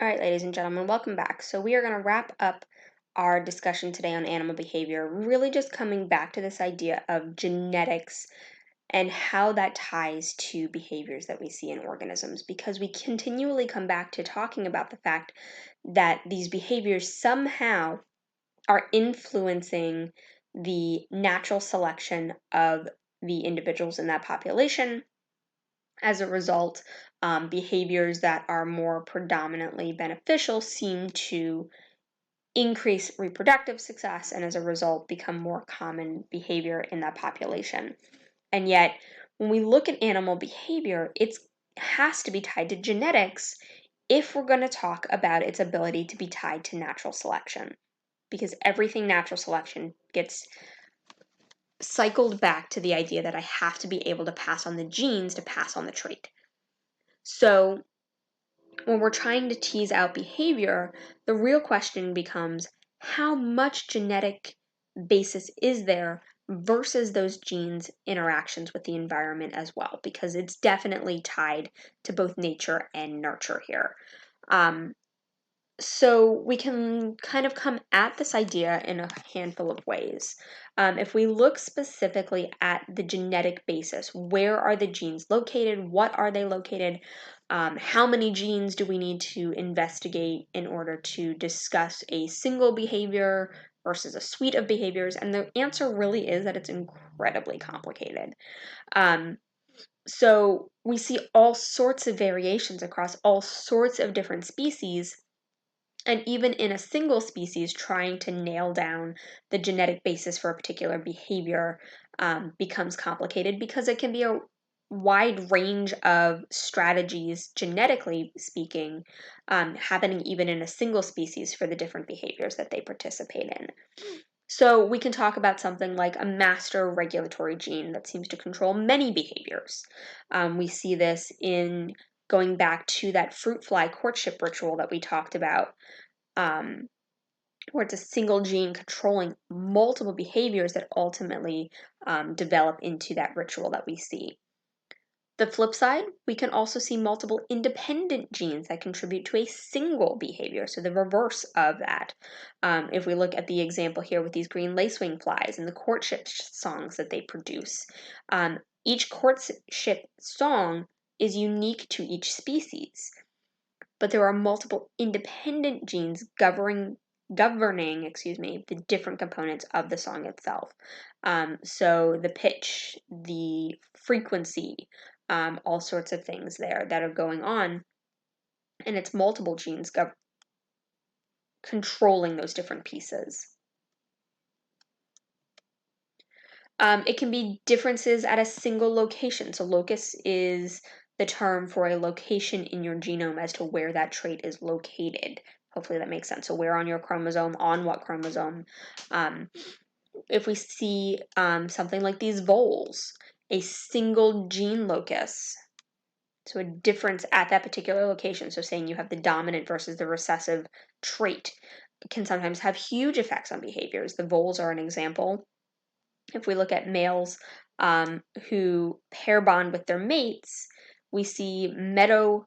All right, ladies and gentlemen, welcome back. So we are going to wrap up our discussion today on animal behavior, really just coming back to this idea of genetics and how that ties to behaviors that we see in organisms, because we continually come back to talking about the fact that these behaviors somehow are influencing the natural selection of the individuals in that population. As a result, behaviors that are more predominantly beneficial seem to increase reproductive success and as a result become more common behavior in that population. And yet, when we look at animal behavior, it has to be tied to genetics if we're going to talk about its ability to be tied to natural selection. Because everything natural selection gets cycled back to the idea that I have to be able to pass on the genes to pass on the trait. So, when we're trying to tease out behavior, the real question becomes how much genetic basis is there versus those genes' interactions with the environment as well, because it's definitely tied to both nature and nurture here. Um, so we can kind of come at this idea in a handful of ways. If we look specifically at the genetic basis, where are the genes located? What are they located? How many genes do we need to investigate in order to discuss a single behavior versus a suite of behaviors? And the answer really is that it's incredibly complicated. Um, so we see all sorts of variations across all sorts of different species, and even in a single species, trying to nail down the genetic basis for a particular behavior becomes complicated because it can be a wide range of strategies, genetically speaking, happening even in a single species for the different behaviors that they participate in. So we can talk about something like a master regulatory gene that seems to control many behaviors. We see this in going back to that fruit fly courtship ritual that we talked about, um, where it's a single gene controlling multiple behaviors that ultimately develop into that ritual that we see. The flip side, we can also see multiple independent genes that contribute to a single behavior, so the reverse of that. If we look at the example here with these green lacewing flies and the courtship songs that they produce, each courtship song is unique to each species, but there are multiple independent genes governing the different components of the song itself. So the pitch, the frequency, all sorts of things there that are going on, and it's multiple genes controlling those different pieces. It can be differences at a single location. So locus is the term for a location in your genome as to where that trait is located. Hopefully that makes sense. So where on your chromosome, on what chromosome. If we see something like these voles, a single gene locus, so a difference at that particular location, so saying you have the dominant versus the recessive trait, can sometimes have huge effects on behaviors. The voles are an example. If we look at males who pair bond with their mates, we see meadow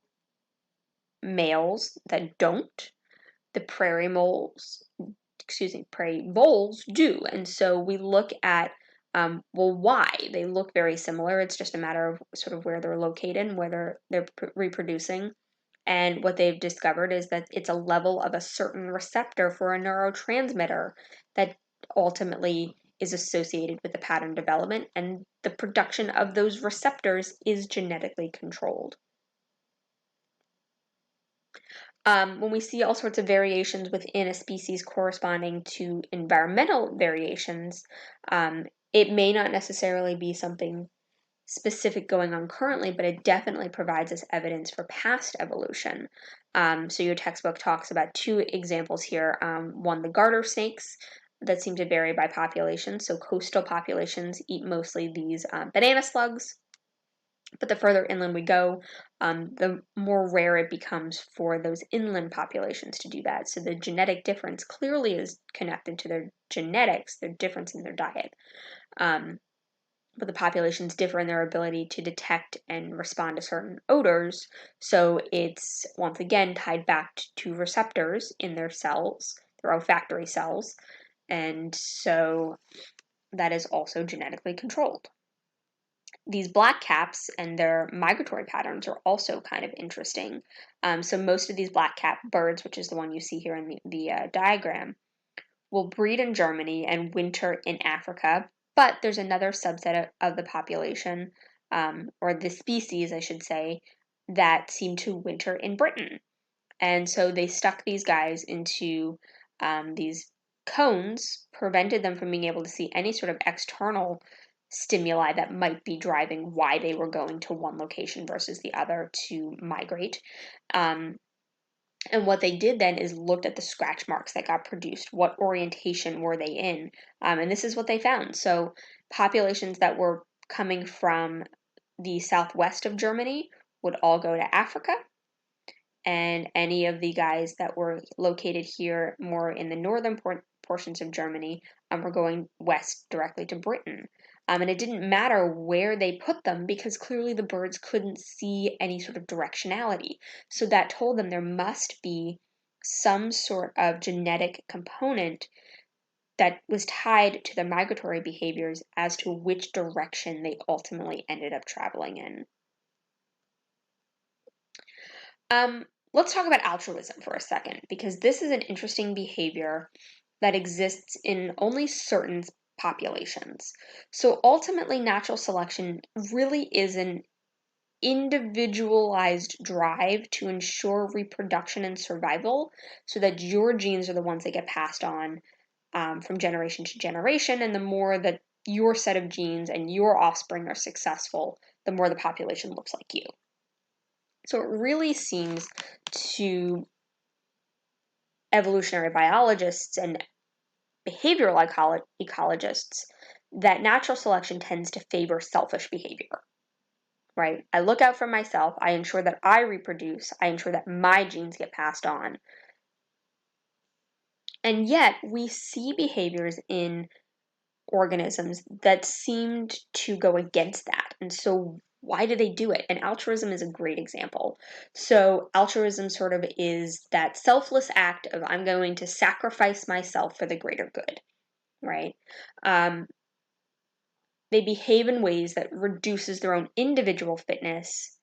males that don't. The prairie voles do. And so we look at, why? They look very similar. It's just a matter of sort of where they're located and where they're reproducing. And what they've discovered is that it's a level of a certain receptor for a neurotransmitter that ultimately is associated with the pattern development, and the production of those receptors is genetically controlled. When we see all sorts of variations within a species corresponding to environmental variations, it may not necessarily be something specific going on currently, but it definitely provides us evidence for past evolution. So your textbook talks about two examples here. One, the garter snakes that seem to vary by population. So coastal populations eat mostly these banana slugs, but the further inland we go, the more rare it becomes for those inland populations to do that. So the genetic difference clearly is connected to their genetics, their difference in their diet. but the populations differ in their ability to detect and respond to certain odors. So it's once again tied back to receptors in their cells, their olfactory cells. And so that is also genetically controlled. These black caps and their migratory patterns are also kind of interesting. So most of these black cap birds, which is the one you see here in the diagram, will breed in Germany and winter in Africa, but there's another subset of the population, or the species, I should say, that seem to winter in Britain. And so they stuck these guys into these cones, prevented them from being able to see any sort of external stimuli that might be driving why they were going to one location versus the other to migrate. Um, and what they did then is looked at the scratch marks that got produced. What orientation were they in? And this is what they found. So, populations that were coming from the southwest of Germany would all go to Africa, and any of the guys that were located here more in the northern portions of Germany were going west directly to Britain. And it didn't matter where they put them because clearly the birds couldn't see any sort of directionality. So that told them there must be some sort of genetic component that was tied to their migratory behaviors as to which direction they ultimately ended up traveling in. Let's talk about altruism for a second, because this is an interesting behavior that exists in only certain populations. So ultimately, natural selection really is an individualized drive to ensure reproduction and survival so that your genes are the ones that get passed on from generation to generation. And the more that your set of genes and your offspring are successful, the more the population looks like you. So it really seems to evolutionary biologists and behavioral ecologists that natural selection tends to favor selfish behavior, right? I look out for myself, I ensure that I reproduce, I ensure that my genes get passed on. And yet, we see behaviors in organisms that seemed to go against that. And so, why do they do it? And altruism is a great example. So, altruism sort of is that selfless act of I'm going to sacrifice myself for the greater good, right? Um, they behave in ways that reduces their own individual fitness,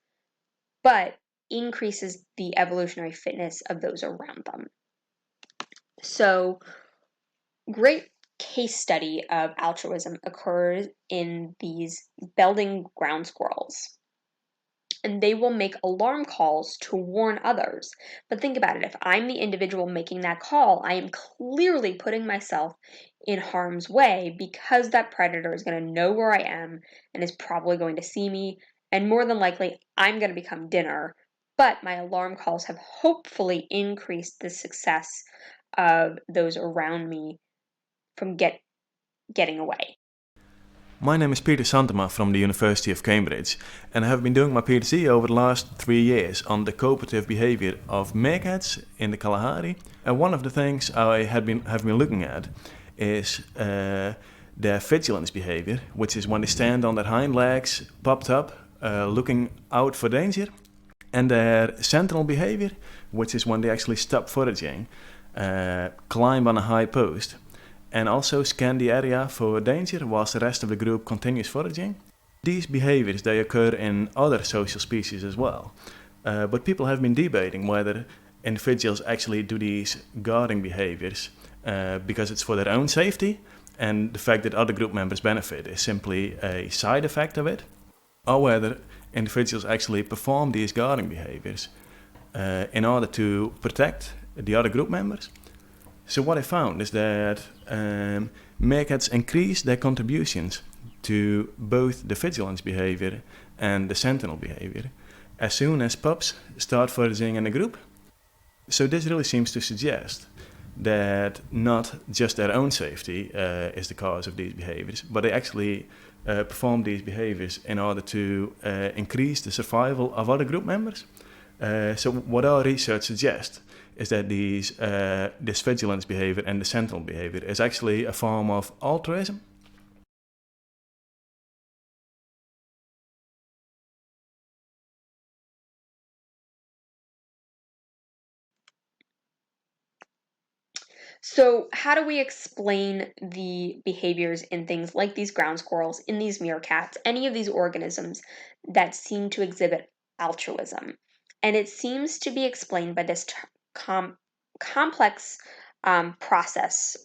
but increases the evolutionary fitness of those around them. So, great case study of altruism occurs in these Belding ground squirrels. And they will make alarm calls to warn others. But think about it, if I'm the individual making that call, I am clearly putting myself in harm's way because that predator is going to know where I am and is probably going to see me. And more than likely, I'm going to become dinner. But my alarm calls have hopefully increased the success of those around me from getting away. My name is Peter Santema from the University of Cambridge, and I have been doing my PhD over the last 3 years on the cooperative behavior of meerkats in the Kalahari. And one of the things I have been looking at is their vigilance behavior, which is when they stand on their hind legs, popped up, looking out for danger, and their sentinel behavior, which is when they actually stop foraging, climb on a high post, and also scan the area for danger whilst the rest of the group continues foraging. These behaviors, they occur in other social species as well, but people have been debating whether individuals actually do these guarding behaviors because it's for their own safety, and the fact that other group members benefit is simply a side effect of it, or whether individuals actually perform these guarding behaviors in order to protect the other group members. So what I found is that meerkats increase their contributions to both the vigilance behavior and the sentinel behavior as soon as pups start foraging in a group. So this really seems to suggest that not just their own safety is the cause of these behaviors, but they actually perform these behaviors in order to increase the survival of other group members. So what our research suggests is that this vigilance behavior and the sentinel behavior is actually a form of altruism. So, how do we explain the behaviors in things like these ground squirrels, in these meerkats, any of these organisms that seem to exhibit altruism? And it seems to be explained by this complex process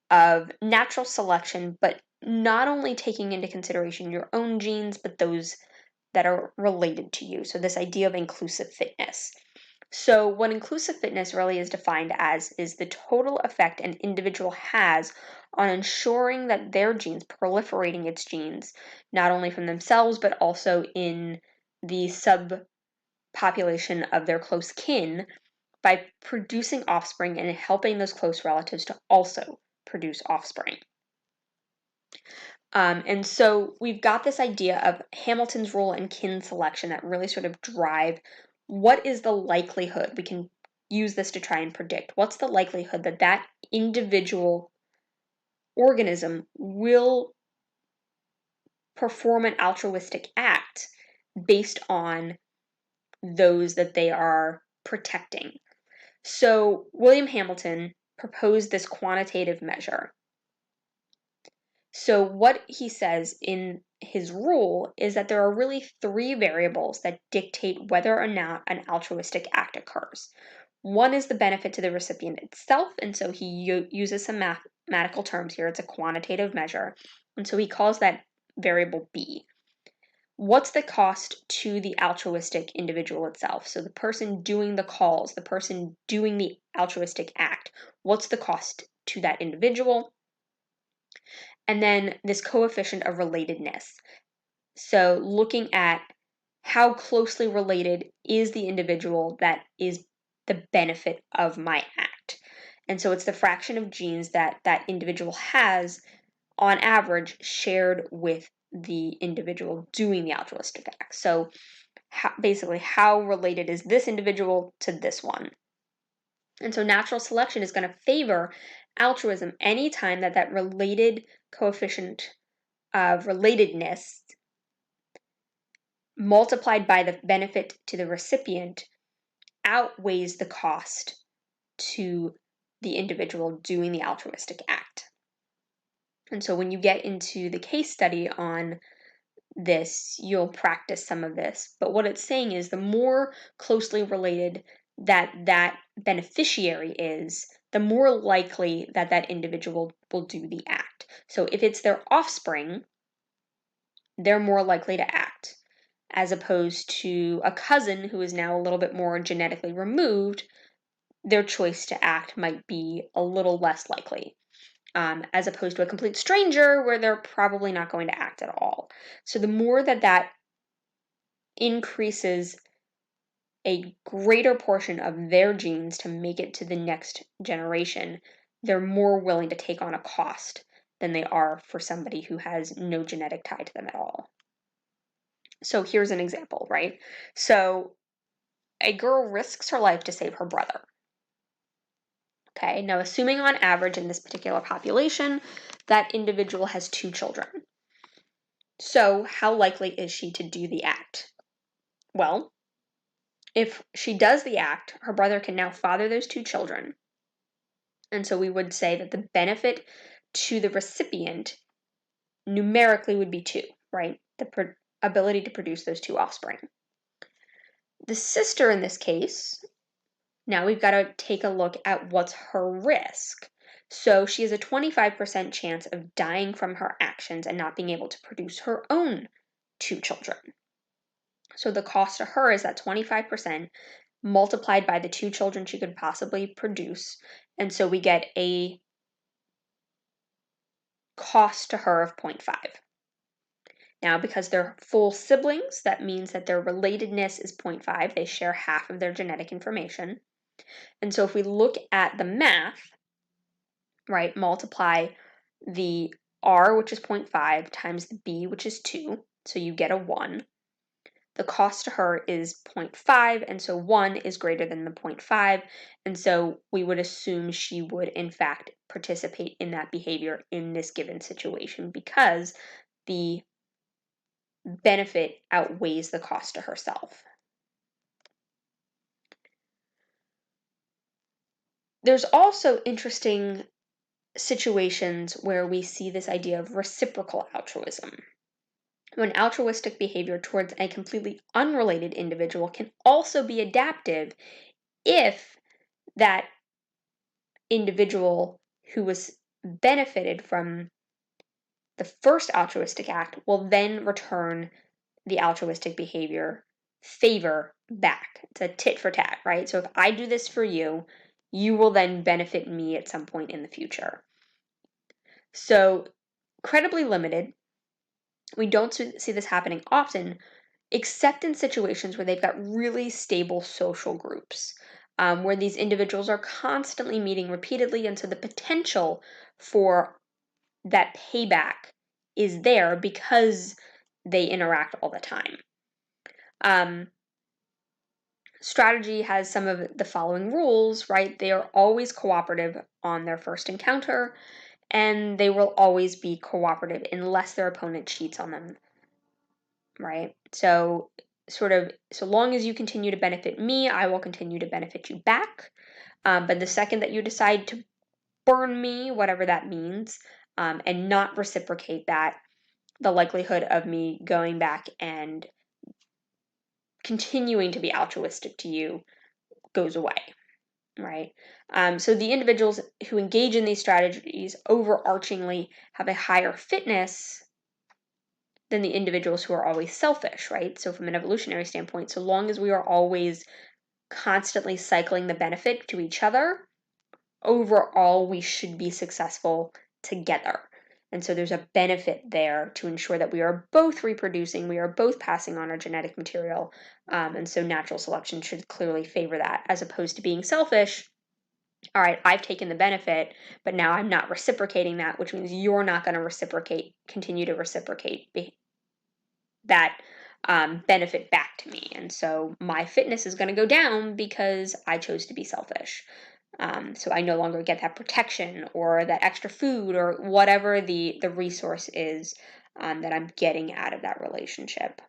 of natural selection, but not only taking into consideration your own genes, but those that are related to you. So, this idea of inclusive fitness. So, what inclusive fitness really is defined as is the total effect an individual has on ensuring that their genes, proliferating its genes, not only from themselves, but also in the subpopulation of their close kin, by producing offspring and helping those close relatives to also produce offspring. And so we've got this idea of Hamilton's rule and kin selection that really sort of drive what is the likelihood. We can use this to try and predict what's the likelihood that that individual organism will perform an altruistic act based on those that they are protecting. So William Hamilton proposed this quantitative measure. So, what he says in his rule is that there are really three variables that dictate whether or not an altruistic act occurs. One is the benefit to the recipient itself, and so he uses some mathematical terms here. It's a quantitative measure, and so he calls that variable B. What's the cost to the altruistic individual itself? So, the person doing the calls, the person doing the altruistic act, what's the cost to that individual? And then this coefficient of relatedness. So looking at how closely related is the individual that is the benefit of my act. And so it's the fraction of genes that that individual has on average shared with the individual doing the altruistic act. So basically, how related is this individual to this one? And so natural selection is going to favor altruism anytime that that related coefficient of relatedness multiplied by the benefit to the recipient outweighs the cost to the individual doing the altruistic act. And so when you get into the case study on this, you'll practice some of this. But what it's saying is the more closely related that that beneficiary is, the more likely that that individual will do the act. So if it's their offspring, they're more likely to act, as opposed to a cousin who is now a little bit more genetically removed. Their choice to act might be a little less likely, as opposed to a complete stranger where they're probably not going to act at all. So the more that that increases a greater portion of their genes to make it to the next generation, they're more willing to take on a cost than they are for somebody who has no genetic tie to them at all. So here's an example, right? So a girl risks her life to save her brother. Okay, now assuming on average in this particular population, that individual has 2 children. So how likely is she to do the act? Well, if she does the act, her brother can now father those 2 children. And so we would say that the benefit to the recipient numerically would be 2, right? The ability to produce those 2 offspring. The sister in this case, now we've got to take a look at what's her risk. So she has a 25% chance of dying from her actions and not being able to produce her own 2 children. So the cost to her is that 25% multiplied by the 2 children she could possibly produce. And so we get a cost to her of 0.5. Now, because they're full siblings, that means that their relatedness is 0.5. They share half of their genetic information. And so if we look at the math, right, multiply the R, which is 0.5, times the B, which is 2, so you get a 1. The cost to her is 0.5, and so 1 is greater than the 0.5, and so we would assume she would, in fact, participate in that behavior in this given situation because the benefit outweighs the cost to herself. There's also interesting situations where we see this idea of reciprocal altruism, when altruistic behavior towards a completely unrelated individual can also be adaptive if that individual who was benefited from the first altruistic act will then return the altruistic behavior favor back. It's a tit for tat, right? So if I do this for you, you will then benefit me at some point in the future. So, credibly limited. We don't see this happening often, except in situations where they've got really stable social groups, where these individuals are constantly meeting repeatedly, and so the potential for that payback is there because they interact all the time. Strategy has some of the following rules, right? They are always cooperative on their first encounter, and they will always be cooperative unless their opponent cheats on them, right? So, sort of, so long as you continue to benefit me, I will continue to benefit you back. But the second that you decide to burn me, whatever that means, and not reciprocate that, the likelihood of me going back and continuing to be altruistic to you goes away, right? So the individuals who engage in these strategies overarchingly have a higher fitness than the individuals who are always selfish, right? So from an evolutionary standpoint, so long as we are always constantly cycling the benefit to each other, overall we should be successful together. And so there's a benefit there to ensure that we are both reproducing, we are both passing on our genetic material, and so natural selection should clearly favor that, as opposed to being selfish. All right, I've taken the benefit, but now I'm not reciprocating that, which means you're not going to continue to reciprocate that benefit back to me. And so my fitness is going to go down because I chose to be selfish. So I no longer get that protection or that extra food or whatever the resource is that I'm getting out of that relationship.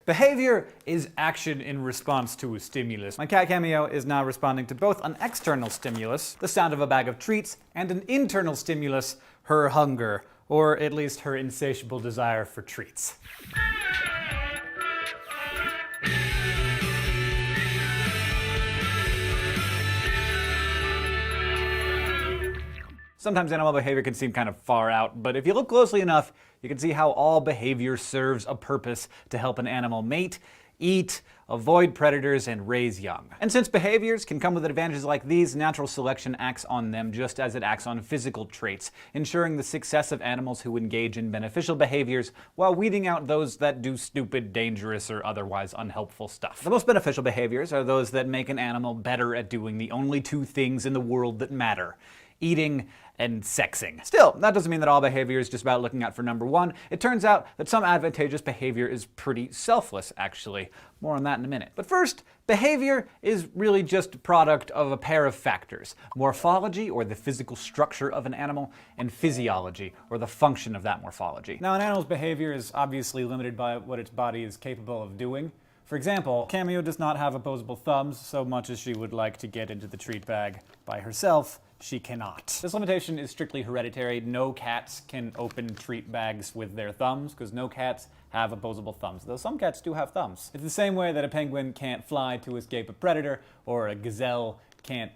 Behavior is action in response to a stimulus. My cat Cameo is now responding to both an external stimulus, the sound of a bag of treats, and an internal stimulus, her hunger, or at least her insatiable desire for treats. Sometimes animal behavior can seem kind of far out, but if you look closely enough, you can see how all behavior serves a purpose to help an animal mate, eat, avoid predators, and raise young. And since behaviors can come with advantages like these, natural selection acts on them just as it acts on physical traits, ensuring the success of animals who engage in beneficial behaviors while weeding out those that do stupid, dangerous, or otherwise unhelpful stuff. The most beneficial behaviors are those that make an animal better at doing the only two things in the world that matter: eating and sexing. Still, that doesn't mean that all behavior is just about looking out for number one. It turns out that some advantageous behavior is pretty selfless, actually. More on that in a minute. But first, behavior is really just a product of a pair of factors: morphology, or the physical structure of an animal, and physiology, or the function of that morphology. Now, an animal's behavior is obviously limited by what its body is capable of doing. For example, Cameo does not have opposable thumbs, so much as she would like to get into the treat bag by herself. She cannot. This limitation is strictly hereditary. No cats can open treat bags with their thumbs, because no cats have opposable thumbs, though some cats do have thumbs. It's the same way that a penguin can't fly to escape a predator, or a gazelle can't,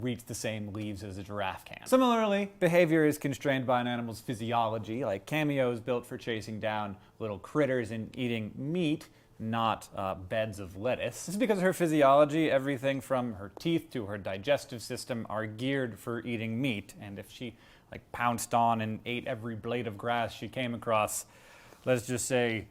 reach the same leaves as a giraffe can. Similarly, behavior is constrained by an animal's physiology. Like, Cameo is built for chasing down little critters and eating meat, not beds of lettuce. This is because of her physiology. Everything from her teeth to her digestive system are geared for eating meat, and if she pounced on and ate every blade of grass she came across, let's just say,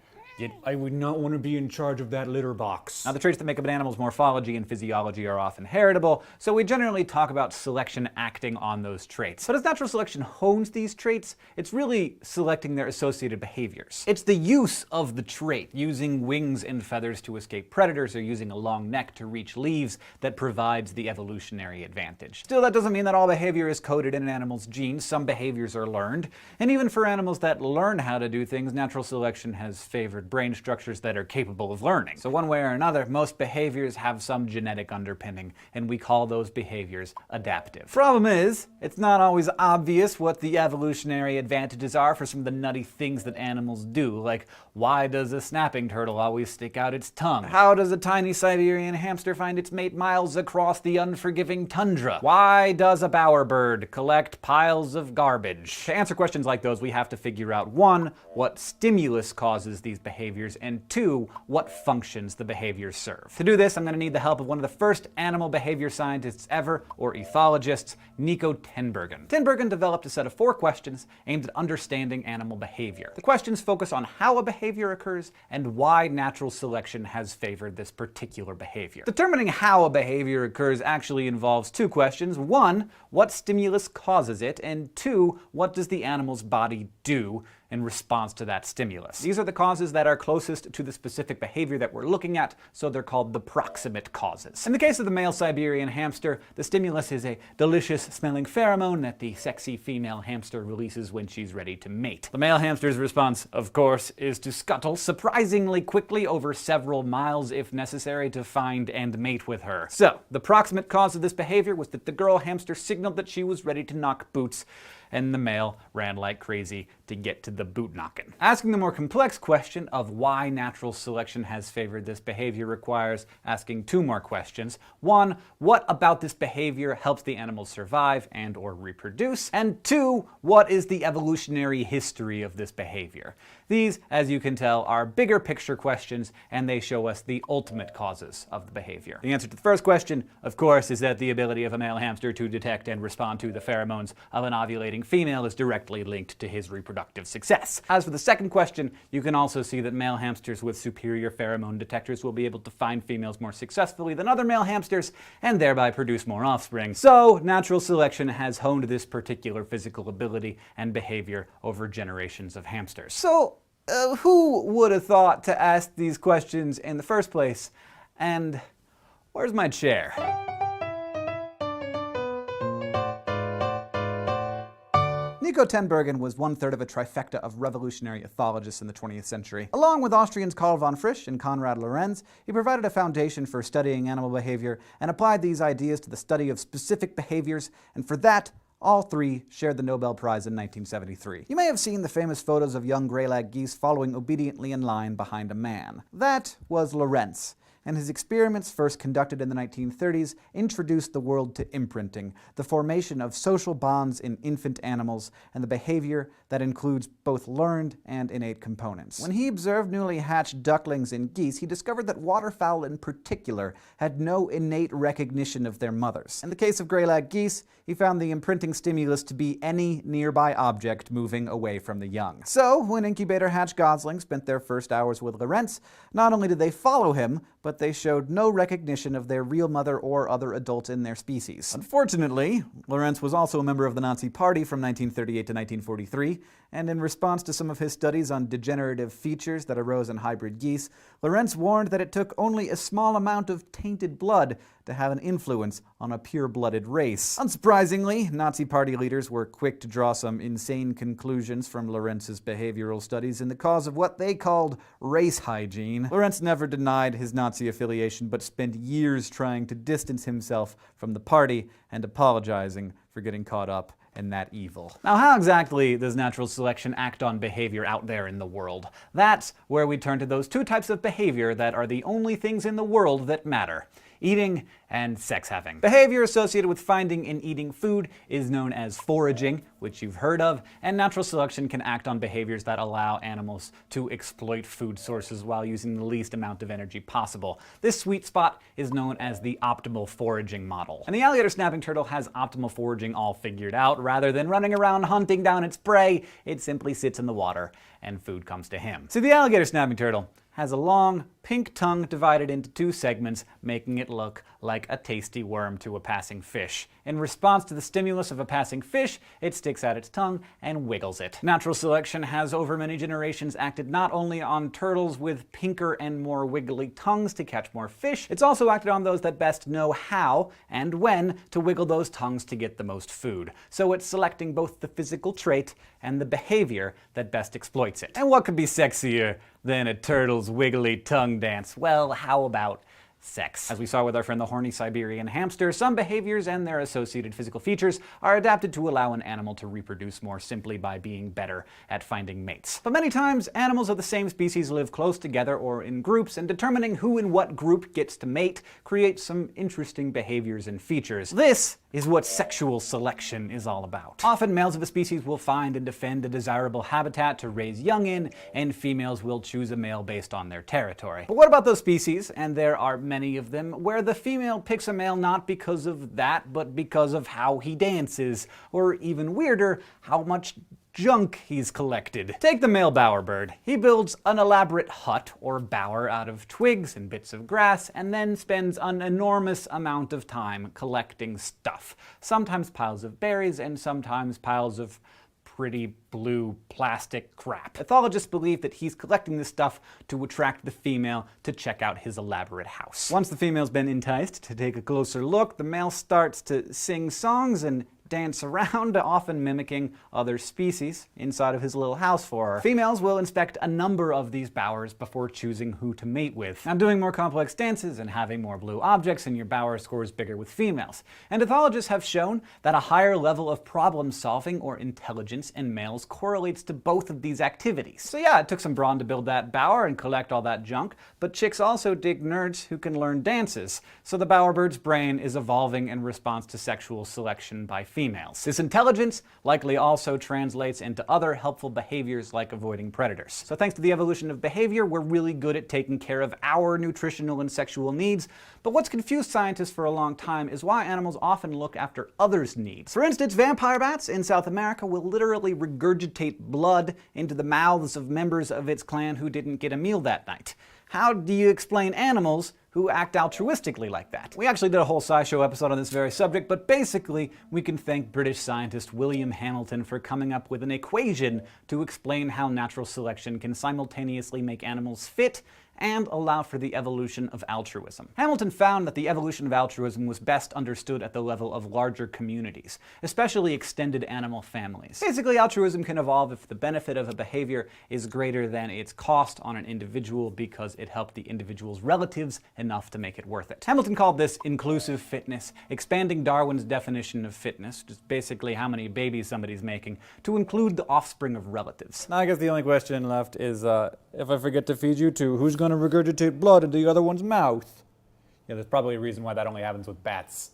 I would not want to be in charge of that litter box. Now, the traits that make up an animal's morphology and physiology are often heritable, so we generally talk about selection acting on those traits. But as natural selection hones these traits, it's really selecting their associated behaviors. It's the use of the trait, using wings and feathers to escape predators or using a long neck to reach leaves, that provides the evolutionary advantage. Still, that doesn't mean that all behavior is coded in an animal's genes. Some behaviors are learned, and even for animals that learn how to do things, natural selection has favored brain structures that are capable of learning. So one way or another, most behaviors have some genetic underpinning, and we call those behaviors adaptive. Problem is, it's not always obvious what the evolutionary advantages are for some of the nutty things that animals do, like why does a snapping turtle always stick out its tongue? How does a tiny Siberian hamster find its mate miles across the unforgiving tundra? Why does a bowerbird collect piles of garbage? To answer questions like those, we have to figure out 1, what stimulus causes these behaviors, and 2, what functions the behaviors serve. To do this, I'm going to need the help of one of the first animal behavior scientists ever, or ethologists, Nico Tinbergen. Tinbergen developed a set of 4 questions aimed at understanding animal behavior. The questions focus on how a behavior occurs and why natural selection has favored this particular behavior. Determining how a behavior occurs actually involves 2 questions. 1, what stimulus causes it? And 2, what does the animal's body do in response to that stimulus? These are the causes that are closest to the specific behavior that we're looking at, so they're called the proximate causes. In the case of the male Siberian hamster, the stimulus is a delicious-smelling pheromone that the sexy female hamster releases when she's ready to mate. The male hamster's response, of course, is to scuttle surprisingly quickly over several miles if necessary to find and mate with her. So, the proximate cause of this behavior was that the girl hamster signaled that she was ready to knock boots, and the male ran like crazy to get to the boot knocking. Asking the more complex question of why natural selection has favored this behavior requires asking 2 more questions. 1, what about this behavior helps the animal survive and or reproduce? And 2, what is the evolutionary history of this behavior? These, as you can tell, are bigger picture questions, and they show us the ultimate causes of the behavior. The answer to the first question, of course, is that the ability of a male hamster to detect and respond to the pheromones of an ovulating female is directly linked to his reproductive success. As for the second question, you can also see that male hamsters with superior pheromone detectors will be able to find females more successfully than other male hamsters, and thereby produce more offspring. So, natural selection has honed this particular physical ability and behavior over generations of hamsters. So, who would have thought to ask these questions in the first place? And where's my chair? Nico Tinbergen was 1/3 of a trifecta of revolutionary ethologists in the 20th century. Along with Austrians Karl von Frisch and Konrad Lorenz, he provided a foundation for studying animal behavior and applied these ideas to the study of specific behaviors, and for that, all 3 shared the Nobel Prize in 1973. You may have seen the famous photos of young greylag geese following obediently in line behind a man. That was Lorenz, and his experiments, first conducted in the 1930s, introduced the world to imprinting, the formation of social bonds in infant animals, and the behavior that includes both learned and innate components. When he observed newly hatched ducklings in geese, he discovered that waterfowl in particular had no innate recognition of their mothers. In the case of greylag geese, he found the imprinting stimulus to be any nearby object moving away from the young. So, when incubator hatch goslings spent their first hours with Lorenz, not only did they follow him, but they showed no recognition of their real mother or other adult in their species. Unfortunately, Lorenz was also a member of the Nazi Party from 1938 to 1943, and in response to some of his studies on degenerative features that arose in hybrid geese, Lorenz warned that it took only a small amount of tainted blood to have an influence on a pure-blooded race. Unsurprisingly, Nazi Party leaders were quick to draw some insane conclusions from Lorenz's behavioral studies in the cause of what they called race hygiene. Lorenz never denied his Nazi affiliation, but spent years trying to distance himself from the party and apologizing for getting caught up in that evil. Now, how exactly does natural selection act on behavior out there in the world? That's where we turn to those 2 types of behavior that are the only things in the world that matter: eating and sex having. Behavior associated with finding and eating food is known as foraging, which you've heard of, and natural selection can act on behaviors that allow animals to exploit food sources while using the least amount of energy possible. This sweet spot is known as the optimal foraging model. And the alligator snapping turtle has optimal foraging all figured out. Rather than running around hunting down its prey, it simply sits in the water and food comes to him. See, the alligator snapping turtle has a long, pink tongue divided into 2 segments, making it look like like a tasty worm to a passing fish. In response to the stimulus of a passing fish, it sticks out its tongue and wiggles it. Natural selection has over many generations acted not only on turtles with pinker and more wiggly tongues to catch more fish, it's also acted on those that best know how and when to wiggle those tongues to get the most food. So it's selecting both the physical trait and the behavior that best exploits it. And what could be sexier than a turtle's wiggly tongue dance? Well, how about sex? As we saw with our friend the horny Siberian hamster, some behaviors and their associated physical features are adapted to allow an animal to reproduce more simply by being better at finding mates. But many times, animals of the same species live close together or in groups, and determining who in what group gets to mate creates some interesting behaviors and features. This is what sexual selection is all about. Often, males of a species will find and defend a desirable habitat to raise young in, and females will choose a male based on their territory. But what about those species, and there are many of them, where the female picks a male not because of that, but because of how he dances, or even weirder, how much junk he's collected? Take the male bowerbird. He builds an elaborate hut or bower out of twigs and bits of grass, and then spends an enormous amount of time collecting stuff. Sometimes piles of berries, and sometimes piles of pretty blue plastic crap. Ethologists believe that he's collecting this stuff to attract the female to check out his elaborate house. Once the female's been enticed to take a closer look, the male starts to sing songs and dance around, often mimicking other species inside of his little house for her. Females will inspect a number of these bowers before choosing who to mate with. Now, doing more complex dances and having more blue objects in your bower scores bigger with females. And ethologists have shown that a higher level of problem solving or intelligence in males correlates to both of these activities. So yeah, it took some brawn to build that bower and collect all that junk, but chicks also dig nerds who can learn dances. So the bowerbird's brain is evolving in response to sexual selection by females. This intelligence likely also translates into other helpful behaviors like avoiding predators. So thanks to the evolution of behavior, we're really good at taking care of our nutritional and sexual needs. But what's confused scientists for a long time is why animals often look after others' needs. For instance, vampire bats in South America will literally regurgitate blood into the mouths of members of its clan who didn't get a meal that night. How do you explain animals who act altruistically like that? We actually did a whole SciShow episode on this very subject, but basically we can thank British scientist William Hamilton for coming up with an equation to explain how natural selection can simultaneously make animals fit and allow for the evolution of altruism. Hamilton found that the evolution of altruism was best understood at the level of larger communities, especially extended animal families. Basically, altruism can evolve if the benefit of a behavior is greater than its cost on an individual because it helped the individual's relatives enough to make it worth it. Hamilton called this inclusive fitness, expanding Darwin's definition of fitness, just basically how many babies somebody's making, to include the offspring of relatives. Now I guess the only question left is, if I forget to feed you two, who's going to regurgitate blood into the other one's mouth? Yeah, there's probably a reason why that only happens with bats.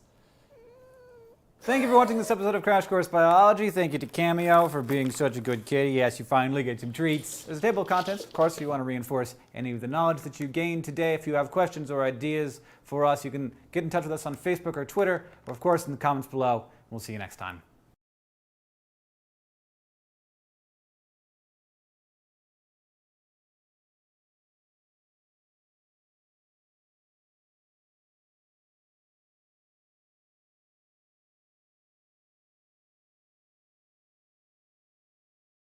Thank you for watching this episode of Crash Course Biology. Thank you to Cameo for being such a good kitty. Yes, you finally get some treats. There's a table of contents, of course, if you want to reinforce any of the knowledge that you gained today. If you have questions or ideas for us, you can get in touch with us on Facebook or Twitter, or of course in the comments below. We'll see you next time.